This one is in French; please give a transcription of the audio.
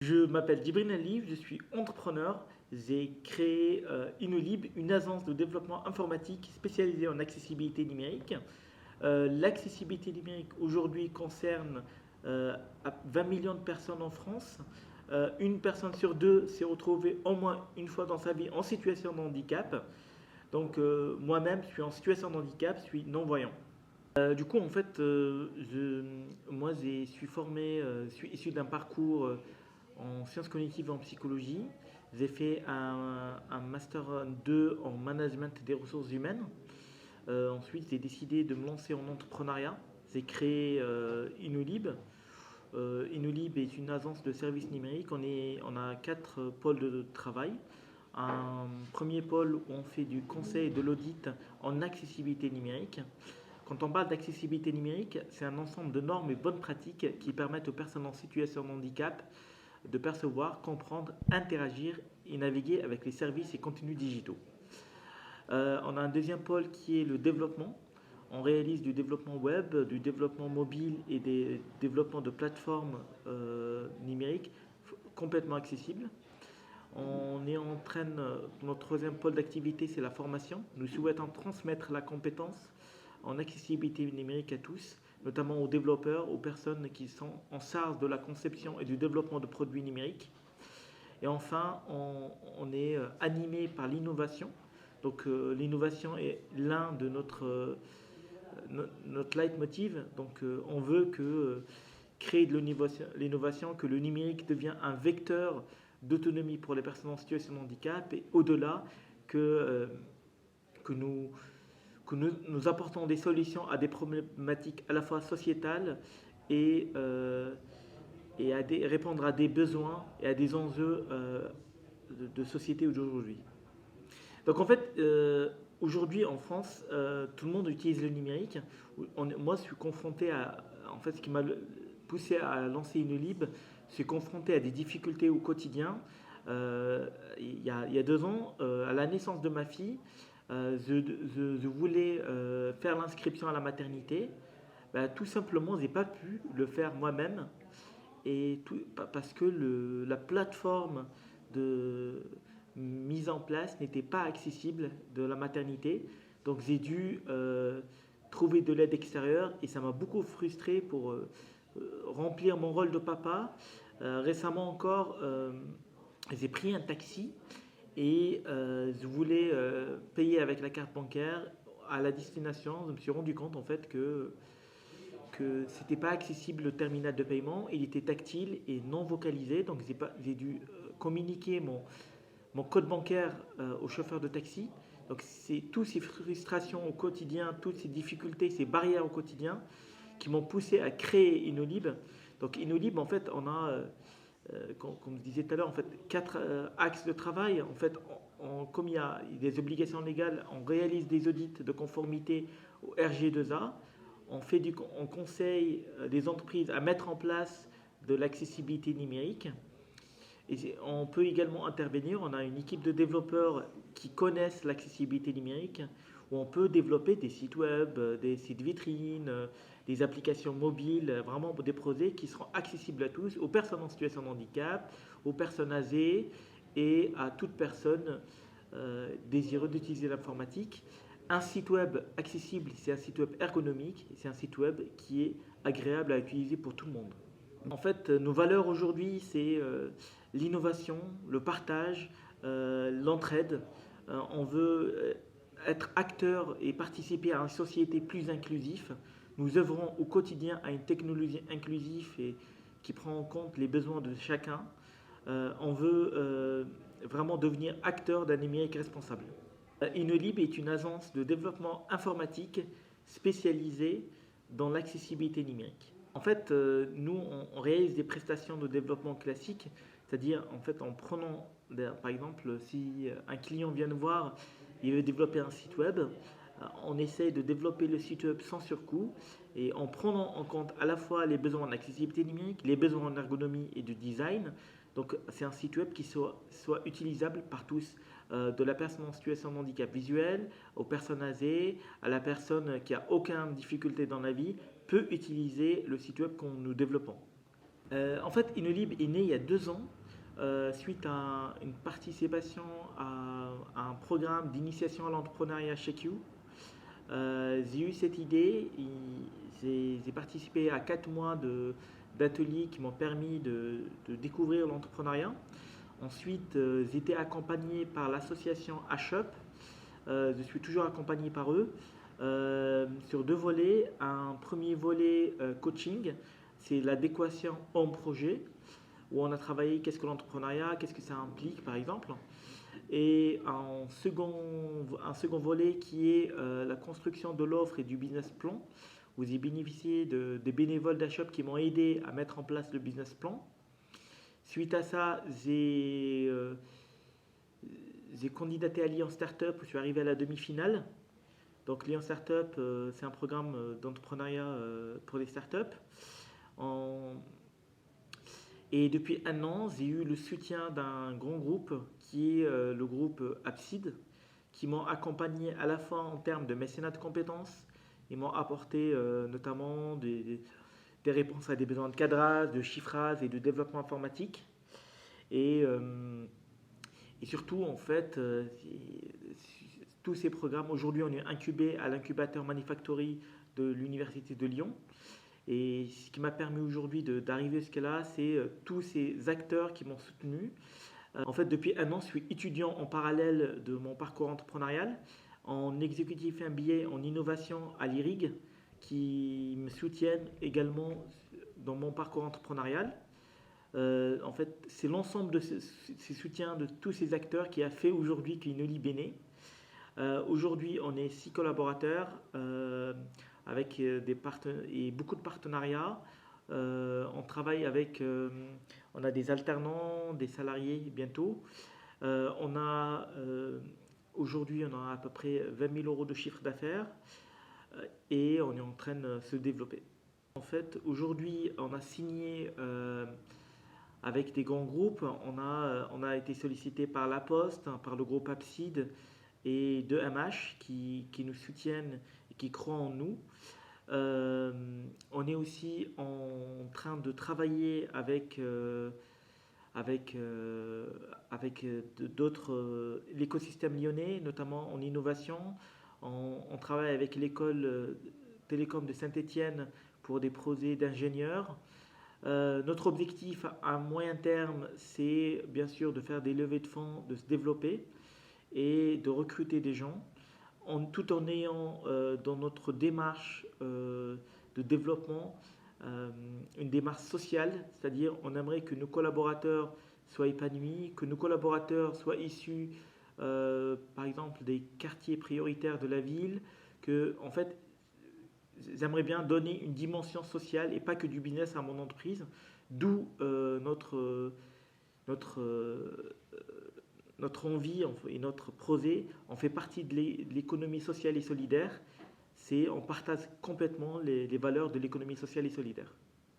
Je m'appelle Djibril Ali, je suis entrepreneur. J'ai créé Inolib, une agence de développement informatique spécialisée en accessibilité numérique. L'accessibilité numérique aujourd'hui concerne à 20 millions de personnes en France. Une personne sur deux s'est retrouvée au moins une fois dans sa vie en situation de handicap. Donc moi-même, je suis en situation de handicap, je suis non-voyant. Du coup, en fait, moi, je suis formé, je suis issu d'un parcours en sciences cognitives et en psychologie. J'ai fait un master 2 en management des ressources humaines. Ensuite, j'ai décidé de me lancer en entrepreneuriat. J'ai créé Inolib. Inolib est une agence de services numériques. On a quatre pôles de travail. Un premier pôle où on fait du conseil et de l'audit en accessibilité numérique. Quand on parle d'accessibilité numérique, c'est un ensemble de normes et bonnes pratiques qui permettent aux personnes en situation de handicap de percevoir, comprendre, interagir et naviguer avec les services et contenus digitaux. On a un deuxième pôle qui est le développement. On réalise du développement web, du développement mobile et des développements de plateformes numériques complètement accessibles. On est en train, notre troisième pôle d'activité, c'est la formation. Nous souhaitons transmettre la compétence en accessibilité numérique à tous, notamment aux développeurs, aux personnes qui sont en charge de la conception et du développement de produits numériques. Et enfin, on est animé par l'innovation. Donc l'innovation est l'un de notre leitmotiv. Donc on veut créer de l'innovation, que le numérique devienne un vecteur d'autonomie pour les personnes en situation de handicap et au-delà que, euh, que nous nous apportons des solutions à des problématiques à la fois sociétales et, répondre à des besoins et à des enjeux de société d'aujourd'hui. Donc en fait, aujourd'hui en France, tout le monde utilise le numérique. Moi, je suis confronté à, en fait, ce qui m'a poussé à lancer Inolib, je suis confronté à des difficultés au quotidien. Il y a 2 ans, à la naissance de ma fille, je voulais faire l'inscription à la maternité. Bah, tout simplement, je n'ai pas pu le faire moi-même parce que la plateforme de mise en place n'était pas accessible de la maternité. Donc j'ai dû trouver de l'aide extérieure et ça m'a beaucoup frustré pour remplir mon rôle de papa. Récemment encore, j'ai pris un taxi et je voulais payer avec la carte bancaire à la destination. Je me suis rendu compte en fait que c'était pas accessible le terminal de paiement. Il était tactile et non vocalisé, donc j'ai dû communiquer mon code bancaire au chauffeur de taxi. Donc c'est toutes ces frustrations au quotidien, toutes ces difficultés, ces barrières au quotidien qui m'ont poussé à créer Inolib. Donc Inolib, en fait, on a comme je disais tout à l'heure, en fait, quatre axes de travail. En fait, comme il y a des obligations légales, on réalise des audits de conformité au RG2A. On conseille des entreprises à mettre en place de l'accessibilité numérique. Et on peut également intervenir. On a une équipe de développeurs qui connaissent l'accessibilité numérique, où on peut développer des sites web, des sites vitrines, des applications mobiles, vraiment des projets qui seront accessibles à tous, aux personnes en situation de handicap, aux personnes âgées et à toute personne désireuse d'utiliser l'informatique. Un site web accessible, c'est un site web ergonomique, c'est un site web qui est agréable à utiliser pour tout le monde. En fait, nos valeurs aujourd'hui, c'est l'innovation, le partage, l'entraide. On veut être acteur et participer à une société plus inclusive. Nous œuvrons au quotidien à une technologie inclusive et qui prend en compte les besoins de chacun. On veut vraiment devenir acteur d'un numérique responsable. Inolib est une agence de développement informatique spécialisée dans l'accessibilité numérique. En fait, nous, on réalise des prestations de développement classiques, c'est-à-dire en fait en prenant, par exemple, si un client vient nous voir, il veut développer un site web, on essaye de développer le site web sans surcoût et en prenant en compte à la fois les besoins en accessibilité numérique, les besoins en ergonomie et de design. Donc c'est un site web qui soit utilisable par tous, de la personne en situation de handicap visuel, aux personnes âgées, à la personne qui a aucune difficulté dans la vie, peut utiliser le site web que nous développons. En fait, Inolib est né il y a 2 ans suite à une participation à un programme d'initiation à l'entrepreneuriat chez Q. J'ai eu cette idée, j'ai participé à 4 mois d'ateliers qui m'ont permis de découvrir l'entrepreneuriat. Ensuite, j'ai été accompagné par l'association HUP. Je suis toujours accompagné par eux sur 2 volets. Un premier volet coaching, c'est l'adéquation homme-projet, où on a travaillé qu'est-ce que l'entrepreneuriat, qu'est-ce que ça implique par exemple. Et un second volet qui est la construction de l'offre et du business plan. Où j'ai bénéficié des bénévoles d'Ashop qui m'ont aidé à mettre en place le business plan. Suite à ça, j'ai candidaté à Lyon Startup, où je suis arrivé à la demi-finale. Donc Lyon Startup, c'est un programme d'entrepreneuriat pour les startups. En- Et depuis un an, j'ai eu le soutien d'un grand groupe qui est le groupe Abside, qui m'ont accompagné à la fois en termes de mécénat de compétences. Ils m'ont apporté notamment des réponses à des besoins de cadrage, de chiffrage et de développement informatique. Et, euh, et surtout, en fait, tous ces programmes, aujourd'hui, on est incubé à l'incubateur Manufactory de l'Université de Lyon. Et ce qui m'a permis aujourd'hui d'arriver jusque-là, c'est tous ces acteurs qui m'ont soutenu. En fait, depuis un an, je suis étudiant en parallèle de mon parcours entrepreneurial en exécutif MBA en innovation à l'IRIG, qui me soutiennent également dans mon parcours entrepreneurial. En fait, c'est l'ensemble de ces soutiens de tous ces acteurs qui a fait aujourd'hui qu'Inolib est né. Aujourd'hui, on est 6 collaborateurs avec et beaucoup de partenariats. On travaille on a des alternants, des salariés bientôt. Aujourd'hui, on a à peu près 20 000 euros de chiffre d'affaires et on est en train de se développer. En fait, aujourd'hui, on a signé avec des grands groupes. On a été sollicité par La Poste, par le groupe Abside et de MH qui nous soutiennent et qui croient en nous. On est aussi en train de travailler avec d'autres, l'écosystème lyonnais, notamment en innovation. On travaille avec l'école télécom de Saint-Étienne pour des projets d'ingénieurs. Notre objectif à moyen terme, c'est bien sûr de faire des levées de fonds, de se développer et de recruter des gens, tout en ayant dans notre démarche de développement une démarche sociale, c'est-à-dire on aimerait que nos collaborateurs soient épanouis, que nos collaborateurs soient issus par exemple des quartiers prioritaires de la ville, que en fait j'aimerais bien donner une dimension sociale et pas que du business à mon entreprise, d'où notre, notre envie et notre projet. On fait partie de l'économie sociale et solidaire. On partage complètement les valeurs de l'économie sociale et solidaire.